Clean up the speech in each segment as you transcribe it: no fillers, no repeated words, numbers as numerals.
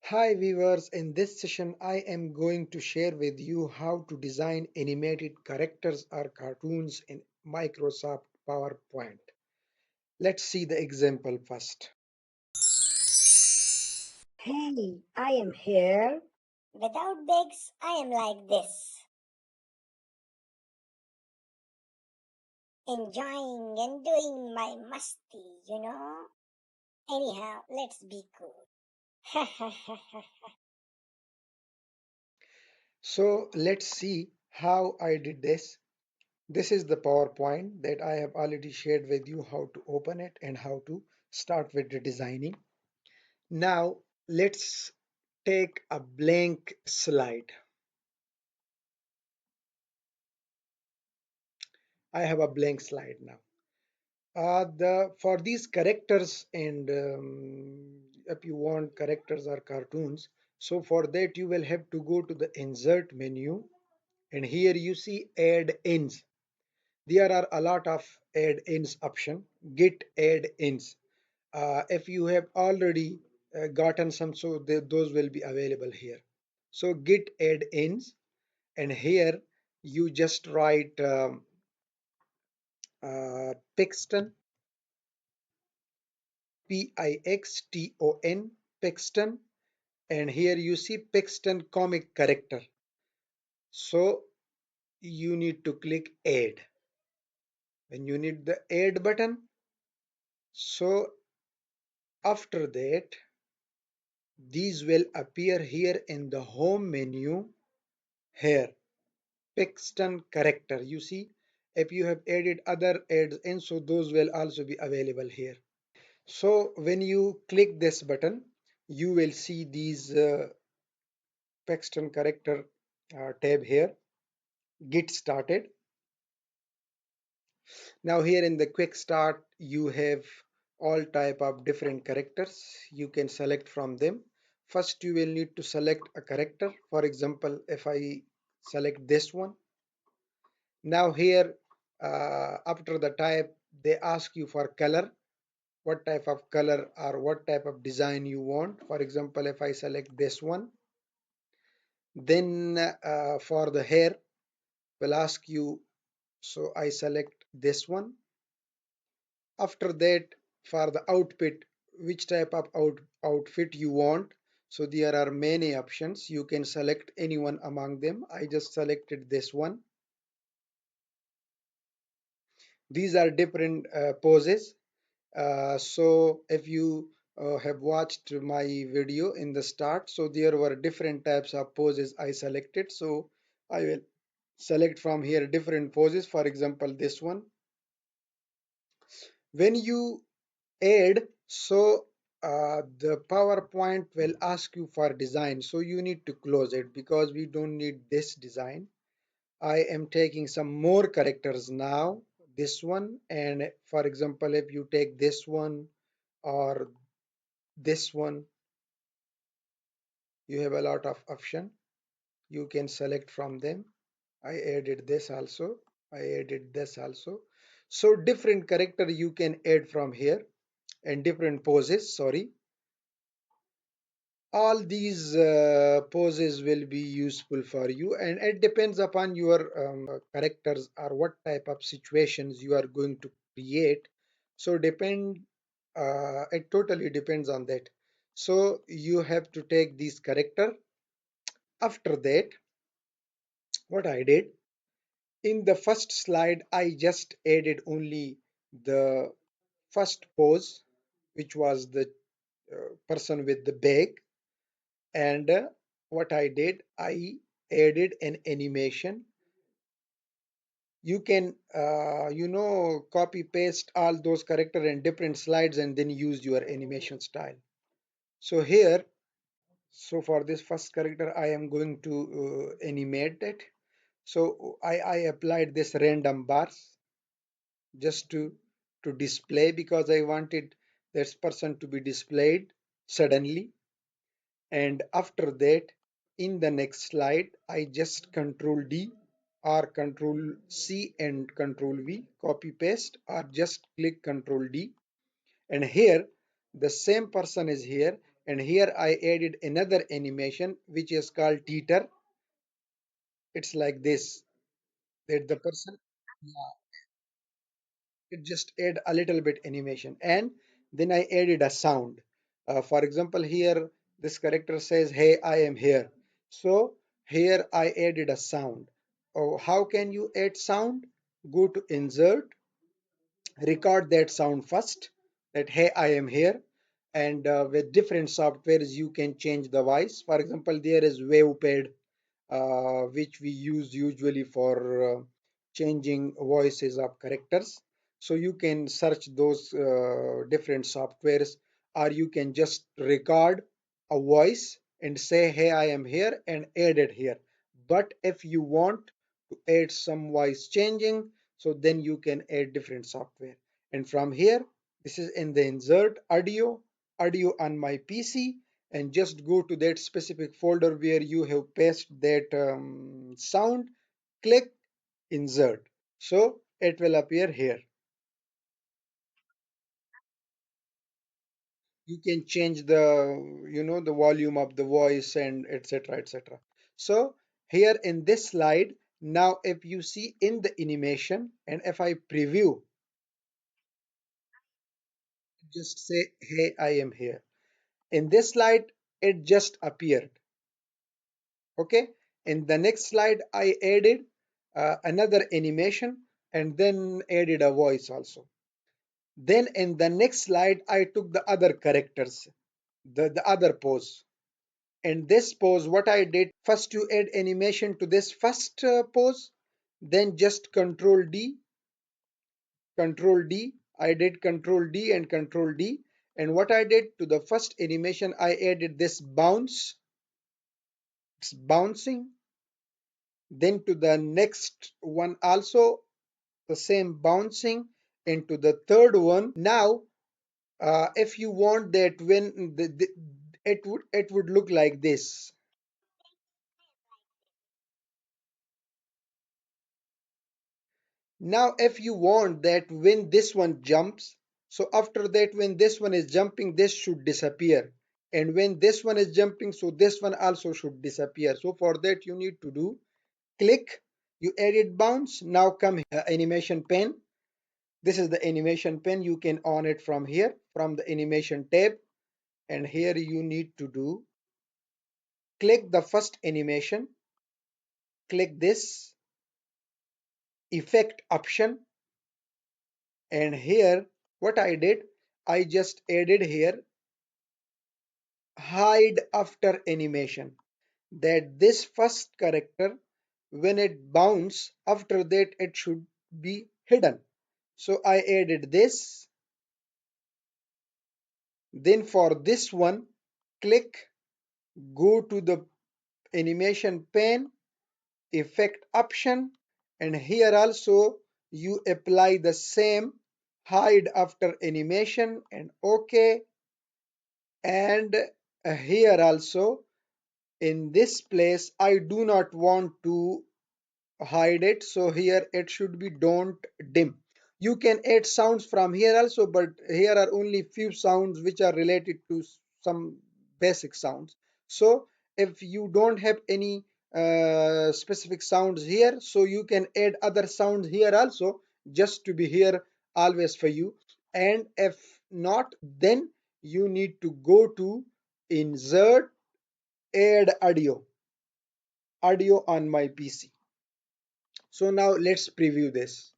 Hi viewers, in this session I am going to share with you how to design animated characters or cartoons in Microsoft PowerPoint. Let's see the example first. Hey, I am here. Without bigs, I am like this, enjoying and doing my musty. Anyhow, let's be cool. So let's see how I did this. This is the PowerPoint that I have already shared with you how to open it and how to start with the designing. Now let's take a blank slide. I have a blank slide now. The for these characters and if you want characters or cartoons, so for that you will have to go to the insert menu, and here you see add ins. There are a lot of add ins option. Get add ins. If you have already gotten some, so those will be available here. So get add ins, and here you just write Pixton, Pixton, Pixton, and here you see Pixton comic character. So you need to click add. When you need the add button, so after that, these will appear here in the home menu. Here, Pixton character. You see, if you have added other adds in, so those will also be available here. So when you click this button, you will see these Paxton character tab here. Get started. Now here in the quick start, you have all type of different characters. You can select from them. First, you will need to select a character. For example, if I select this one, now here after the type, they ask you for color, what type of color or what type of design you want. For example, if I select this one, then for the hair, will ask you, so I select this one. After that, for the outfit, which type of outfit you want. So there are many options. You can select any one among them. I just selected this one. These are different poses. So if you have watched my video in the start, so there were different types of poses I selected. So I will select from here different poses. For example, this one. When you add, so the PowerPoint will ask you for design. So you need to close it because we don't need this design. I am taking some more characters now. This one, and for example, if you take this one or this one, you have a lot of option. You can select from them. I added this also. I added this also. So different character you can add from here and different poses. Sorry, all these poses will be useful for you, and it depends upon your characters or what type of situations you are going to create. So depend it totally depends on that. So you have to take these character. After that, what I did in the first slide, I just added only the first pose, which was the person with the bag. And what I did, I added an animation. You can copy paste all those character in different slides and then use your animation style. So here, so for this first character I am going to animate it. So I applied this random bars just to display, because I wanted this person to be displayed suddenly. And after that, in the next slide, I just control D or control C and control V, copy paste, or just click control D. And here, the same person is here, and here I added another animation which is called teeter. It's like this, that the person, yeah, it just add a little bit animation, and then I added a sound. For example, here this character says, "Hey, I am here." So here I added a sound. Oh, how can you add sound? Go to insert, record that sound first, that "Hey, I am here," and with different softwares you can change the voice. For example, there is wavepad, which we use usually for changing voices of characters. So you can search those different softwares, or you can just record a voice and say, "Hey, I am here," and add it here. But if you want to add some voice changing, so then you can add different software. And from here, this is in the insert audio, audio on my PC, and just go to that specific folder where you have pasted that sound, click insert. So it will appear here. You can change the volume of the voice and etc etc. So here in this slide, now if you see in the animation and if I preview, just say, "Hey, I am here." In this slide, it just appeared. Okay, in the next slide I added another animation and then added a voice also. Then in the next slide I took the other characters, the other pose. In this pose, what I did, first you add animation to this first pose, then just control D. I did control D and control D, and what I did to the first animation, I added this bounce. It's bouncing. Then to the next one also the same bouncing, into the third one. Now if you want that, when it would look like this. Now if you want that when this one jumps, so after that when this one is jumping, this should disappear, and when this one is jumping, so this one also should disappear. So for that you need to do, click, you edit bounce. Now come here, animation pen. This is the animation pen. You can on it from here, from the animation tab, and here you need to do, click the first animation, click this effect option, and here what I did, I just added here hide after animation, that this first character, when it bounce, after that it should be hidden. So I added this. Then for this one, click, go to the animation pane, effect option, and here also you apply the same hide after animation and OK. And here also in this place I do not want to hide it, so here it should be don't dim. You can add sounds from here also, but here are only few sounds which are related to some basic sounds. So if you don't have any specific sounds here, so you can add other sounds here also, just to be here always for you. And if not, then you need to go to insert, add audio, audio on my PC. So now let's preview this.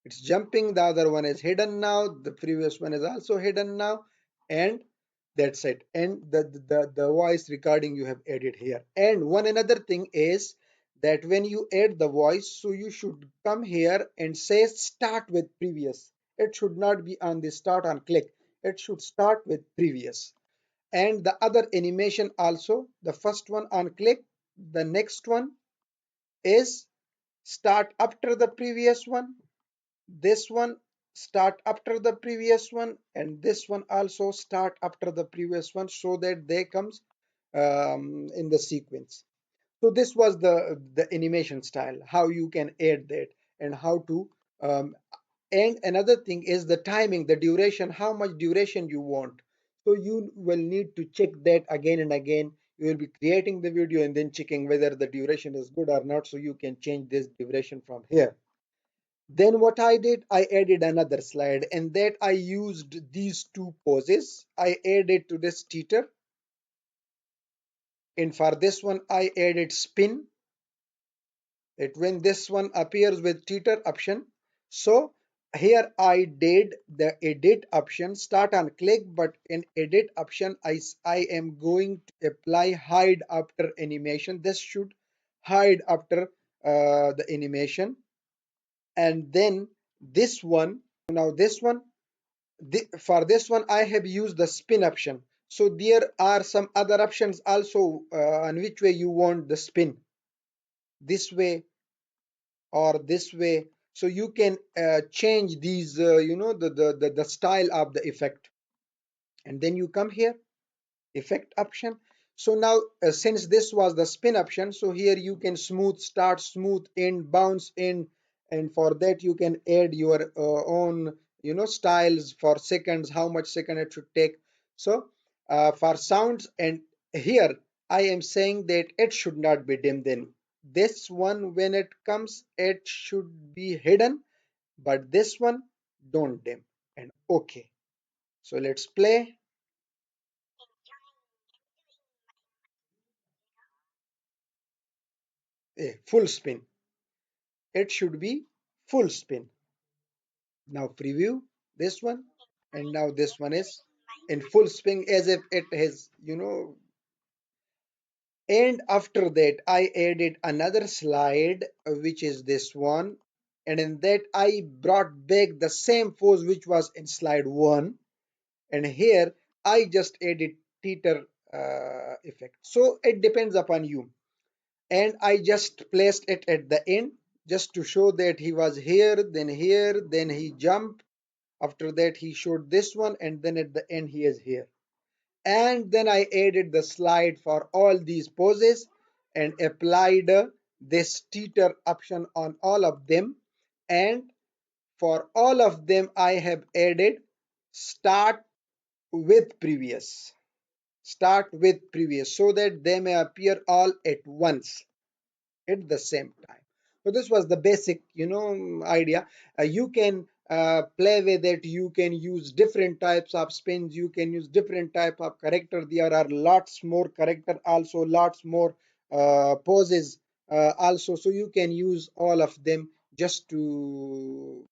It's jumping, the other one is hidden now, the previous one is also hidden now, and that's it. And the voice recording you have added here. And one another thing is that when you add the voice, so you should come here and say start with previous. It should not be on the start on click. It should start with previous. And the other animation also, the first one on click, the next one is start after the previous one, this one start after the previous one, and this one also start after the previous one, so that they comes in the sequence. So this was the animation style, how you can add that and how to um, And another thing is the timing, the duration, how much duration you want. So you will need to check that again and again. You will be creating the video and then checking whether the duration is good or not. So you can change this duration from here. Then what I did, I added another slide, and that I used these two poses. I added to this teeter, and for this one I added spin. That when this one appears with teeter option, so here I did the edit option, start and click, but in edit option I am going to apply hide after animation. This should hide after the animation. And then this one, so now this one, for this one I have used the spin option. So there are some other options also on which way you want the spin, this way or this way. So you can change these the style of the effect. And then you come here, effect option. So now since this was the spin option, so here you can smooth start, smooth end, bounce in, and for that you can add your own styles for seconds, how much second it should take. So for sounds, and here I am saying that it should not be dim. Then this one, when it comes, it should be hidden, but this one don't dim. And okay, so let's play a full spin. It should be full spin. Now preview this one, and now this one is in full spin as if it has, and after that I added another slide, which is this one, and in that I brought back the same pose which was in slide one, and here I just added teeter effect. So it depends upon you, and I just placed it at the end just to show that he was here, then he jumped. After that, he showed this one, and then at the end, he is here. And then I added the slide for all these poses and applied this teeter option on all of them. And for all of them, I have added start with previous. Start with previous so that they may appear all at once at the same time. So this was the basic, idea. You can play with it. You can use different types of spins. You can use different type of character. There are lots more character, also lots more poses, also. So you can use all of them just to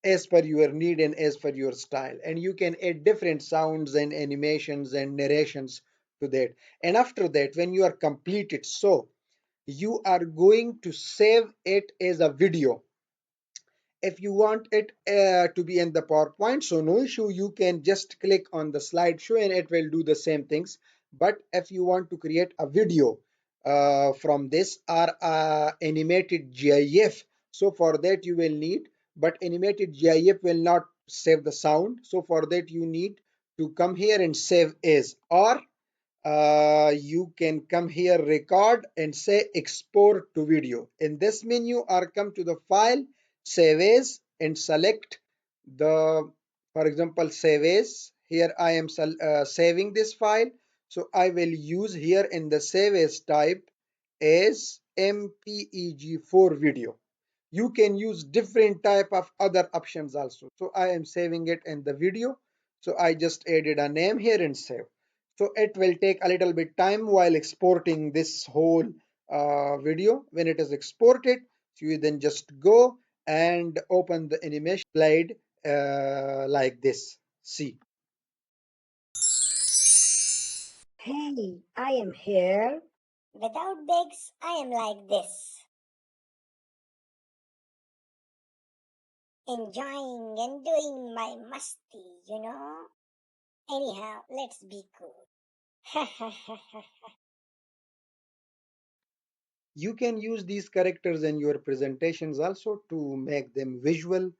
as per your need and as per your style. And you can add different sounds and animations and narrations to that. And after that, when you are completed, so you are going to save it as a video. If you want it to be in the PowerPoint, so no issue, you can just click on the slideshow and it will do the same things. But if you want to create a video from this or animated GIF, so for that you will need, but animated GIF will not save the sound. So for that you need to come here and save as, or you can come here, record, and say export to video. In this menu, or come to the file, save as, and select the, for example, save as. Here I am saving this file. So I will use here in the save as type as MPEG4 video. You can use different type of other options also. So I am saving it in the video. So I just added a name here and save. So it will take a little bit time while exporting this whole video. When it is exported, so you then just go and open the animation slide like this. See. Hey, I am here. Without bigs, I am like this, enjoying and doing my musty. Anyhow, let's be cool. You can use these characters in your presentations also to make them visual.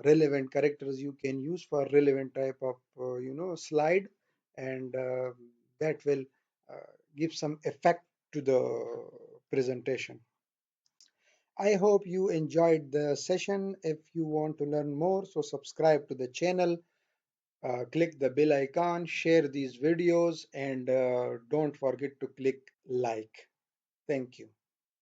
Relevant characters you can use for relevant type of slide, and that will give some effect to the presentation. I hope you enjoyed the session. If you want to learn more, so subscribe to the channel, click the bell icon, share these videos, and don't forget to click like. Thank you.